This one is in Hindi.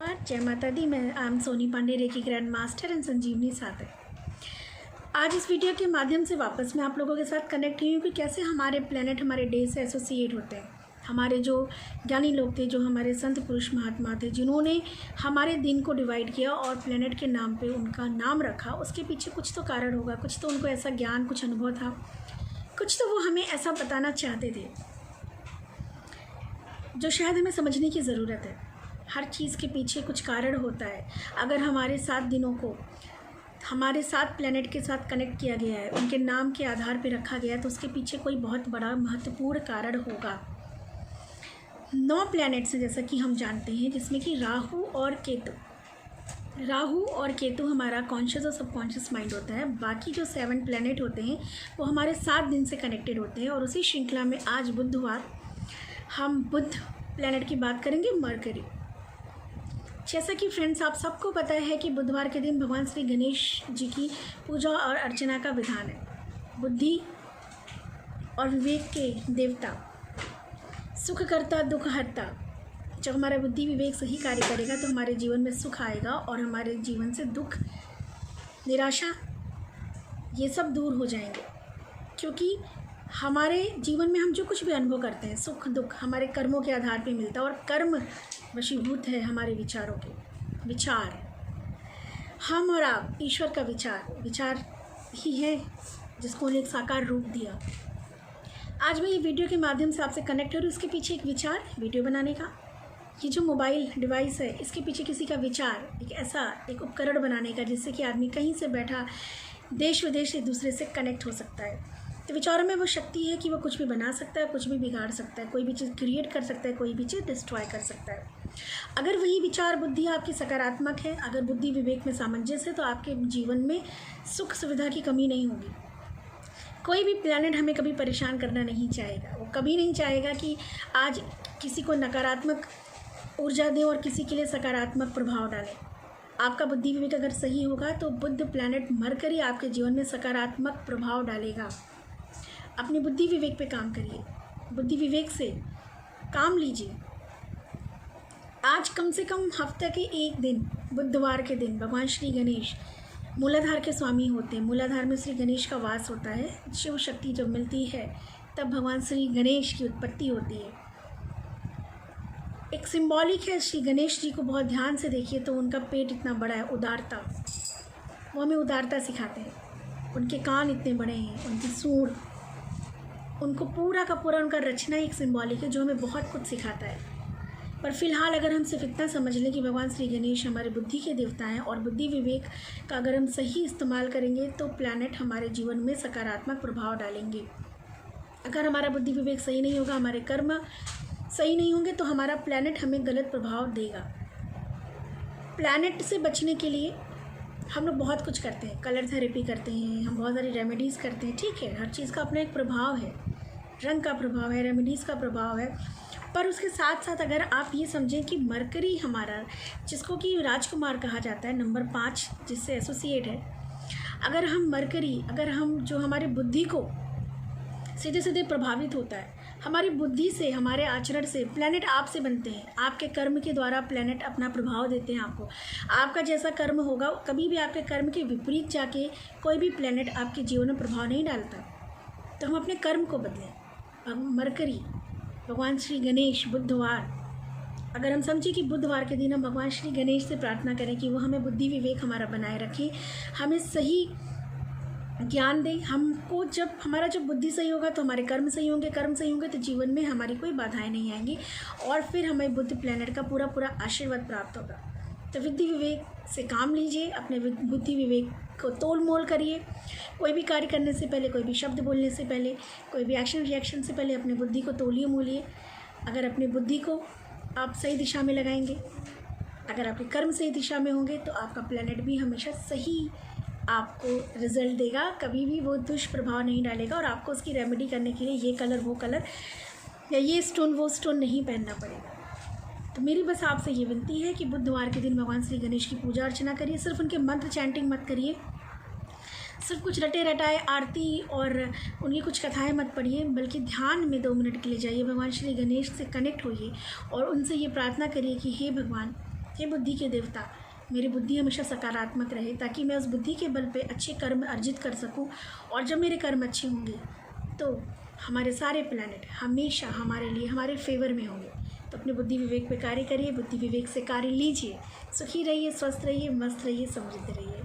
जय माता दी। मैं I am Soni Pandey, reiki grand master and Sanjeevani साधक। आज इस वीडियो के माध्यम से वापस मैं आप लोगों के साथ कनेक्ट हुई हूँ कि कैसे हमारे प्लेनेट हमारे डे से एसोसिएट होते हैं। हमारे जो ज्ञानी लोग थे, जो हमारे संत पुरुष महात्मा थे, जिन्होंने हमारे दिन को डिवाइड किया और प्लेनेट के नाम पे उनका नाम रखा, उसके पीछे कुछ तो कारण होगा, कुछ तो उनको ऐसा ज्ञान, कुछ अनुभव था, कुछ तो वो हमें ऐसा बताना चाहते थे जो शायद हमें समझने की ज़रूरत है। हर चीज़ के पीछे कुछ कारण होता है। अगर हमारे 7 दिनों को हमारे 7 प्लैनेट के साथ कनेक्ट किया गया है, उनके नाम के आधार पर रखा गया है, तो उसके पीछे कोई बहुत बड़ा महत्वपूर्ण कारण होगा। 9 प्लैनेट्स हैं जैसा कि हम जानते हैं, जिसमें कि राहु और केतु हमारा कॉन्शियस और सबकॉन्शियस माइंड होता है। बाकी जो 7 प्लैनेट होते हैं वो हमारे 7 दिन से कनेक्टेड होते हैं। और उसी श्रृंखला में आज बुधवार हम बुध प्लैनेट की बात करेंगे, मरकरी। जैसा कि फ्रेंड्स आप सबको पता है कि बुधवार के दिन भगवान श्री गणेश जी की पूजा और अर्चना का विधान है। बुद्धि और विवेक के देवता, सुख करता दुख हरता। जब हमारा बुद्धि विवेक सही कार्य करेगा तो हमारे जीवन में सुख आएगा और हमारे जीवन से दुख, निराशा, ये सब दूर हो जाएंगे। क्योंकि हमारे जीवन में हम जो कुछ भी अनुभव करते हैं, सुख दुख, हमारे कर्मों के आधार पर मिलता है। और कर्म वशीभूत है हमारे विचारों के। विचार, हम और आप, ईश्वर का विचार ही है जिसको उन्हें एक साकार रूप दिया। आज मैं ये वीडियो के माध्यम से आपसे कनेक्ट हो रही हूँ। इसके पीछे एक विचार, वीडियो बनाने का, ये जो मोबाइल डिवाइस है, इसके पीछे किसी का विचार, एक उपकरण बनाने का, जिससे कि आदमी कहीं से बैठा देश विदेश एक दूसरे से कनेक्ट हो सकता है। तो विचारों में वो शक्ति है कि वो कुछ भी बना सकता है, कुछ भी बिगाड़ सकता है, कोई भी चीज़ क्रिएट कर सकता है, कोई भी चीज़ डिस्ट्रॉय कर सकता है। अगर वही विचार बुद्धि आपकी सकारात्मक है, अगर बुद्धि विवेक में सामंजस्य है, तो आपके जीवन में सुख सुविधा की कमी नहीं होगी। कोई भी प्लैनेट हमें कभी परेशान करना नहीं चाहेगा। वो कभी नहीं चाहेगा कि आज किसी को नकारात्मक ऊर्जा दें और किसी के लिए सकारात्मक प्रभाव डालें। आपका बुद्धि विवेक अगर सही होगा तो बुध प्लैनेट मरकरी आपके जीवन में सकारात्मक प्रभाव डालेगा। अपनी बुद्धि विवेक पे काम करिए, बुद्धि विवेक से काम लीजिए। आज कम से कम हफ्ते के एक दिन, बुधवार के दिन, भगवान श्री गणेश मूलाधार के स्वामी होते हैं। मूलाधार में श्री गणेश का वास होता है। शिव शक्ति जब मिलती है तब भगवान श्री गणेश की उत्पत्ति होती है। एक सिंबॉलिक है। श्री गणेश जी को बहुत ध्यान से देखिए तो उनका पेट इतना बड़ा है, उदारता, वो हमें उदारता सिखाते हैं। उनके कान इतने बड़े हैं, उनकी सूंड, उनको पूरा का पूरा उनका रचना एक सिंबॉलिक है जो हमें बहुत कुछ सिखाता है। पर फिलहाल अगर हम सिर्फ इतना समझ लें कि भगवान श्री गणेश हमारे बुद्धि के देवता हैं और बुद्धि विवेक का अगर हम सही इस्तेमाल करेंगे तो प्लैनेट हमारे जीवन में सकारात्मक प्रभाव डालेंगे। अगर हमारा बुद्धि विवेक सही नहीं होगा, हमारे कर्म सही नहीं होंगे, तो हमारा प्लैनेट हमें गलत प्रभाव देगा। प्लैनेट से बचने के लिए हम लोग बहुत कुछ करते हैं। कलर थेरेपी करते हैं, हम बहुत सारी रेमेडीज़ करते हैं। ठीक है, हर चीज़ का अपना एक प्रभाव है, रंग का प्रभाव है, रेमेडीज़ का प्रभाव है। पर उसके साथ साथ अगर आप ये समझें कि मरकरी हमारा, जिसको कि राजकुमार कहा जाता है, नंबर 5 जिससे एसोसिएट है, अगर हम मरकरी, अगर हम जो हमारे बुद्धि को सीधे सीधे प्रभावित होता है, हमारी बुद्धि से, हमारे आचरण से, प्लैनेट आपसे बनते हैं। आपके कर्म के द्वारा प्लैनेट अपना प्रभाव देते हैं आपको। आपका जैसा कर्म होगा, कभी भी आपके कर्म के विपरीत जाके कोई भी प्लैनेट आपके जीवन में प्रभाव नहीं डालता। तो हम अपने कर्म को बदलें। मरकरी, भगवान श्री गणेश, बुधवार, अगर हम समझें कि बुधवार के दिन हम भगवान श्री गणेश से प्रार्थना करें कि वो हमें बुद्धि विवेक हमारा बनाए रखें, हमें सही ज्ञान दें। हमको जब हमारा जब बुद्धि सही होगा तो हमारे कर्म सही होंगे, कर्म सही होंगे तो जीवन में हमारी कोई बाधाएं नहीं आएंगी और फिर हमें बुद्ध प्लैनेट का पूरा पूरा आशीर्वाद प्राप्त होगा। तो बुद्धि विवेक से काम लीजिए, अपने बुद्धि विवेक को तोल मोल करिए। कोई भी कार्य करने से पहले, कोई भी शब्द बोलने से पहले, कोई भी एक्शन रिएक्शन से पहले अपनी बुद्धि को तोलिए मोलिए। अगर अपनी बुद्धि को आप सही दिशा में लगाएंगे, अगर आपके कर्म सही दिशा में होंगे, तो आपका प्लैनेट भी हमेशा सही आपको रिजल्ट देगा। कभी भी वो दुष्प्रभाव नहीं डालेगा और आपको उसकी रेमेडी करने के लिए ये कलर वो कलर या ये स्टोन वो स्टोन नहीं पहनना पड़ेगा। तो मेरी बस आपसे ये विनती है कि बुधवार के दिन भगवान श्री गणेश की पूजा अर्चना करिए। सिर्फ उनके मंत्र चैंटिंग मत करिए, सिर्फ कुछ रटे रटाए आरती और उनकी कुछ कथाएं मत पढ़िए, बल्कि ध्यान में 2 मिनट के लिए जाइए, भगवान श्री गणेश से कनेक्ट होइए और उनसे ये प्रार्थना करिए कि हे भगवान, हे बुद्धि के देवता, मेरी बुद्धि हमेशा सकारात्मक रहे ताकि मैं उस बुद्धि के बल पे अच्छे कर्म अर्जित कर सकूं, और जब मेरे कर्म अच्छे होंगे तो हमारे सारे प्लैनेट हमेशा हमारे लिए हमारे फेवर में होंगे। तो अपने बुद्धि विवेक पे कार्य करिए, बुद्धि विवेक से कार्य लीजिए। सुखी रहिए, स्वस्थ रहिए, मस्त रहिए, समृद्ध रहिए।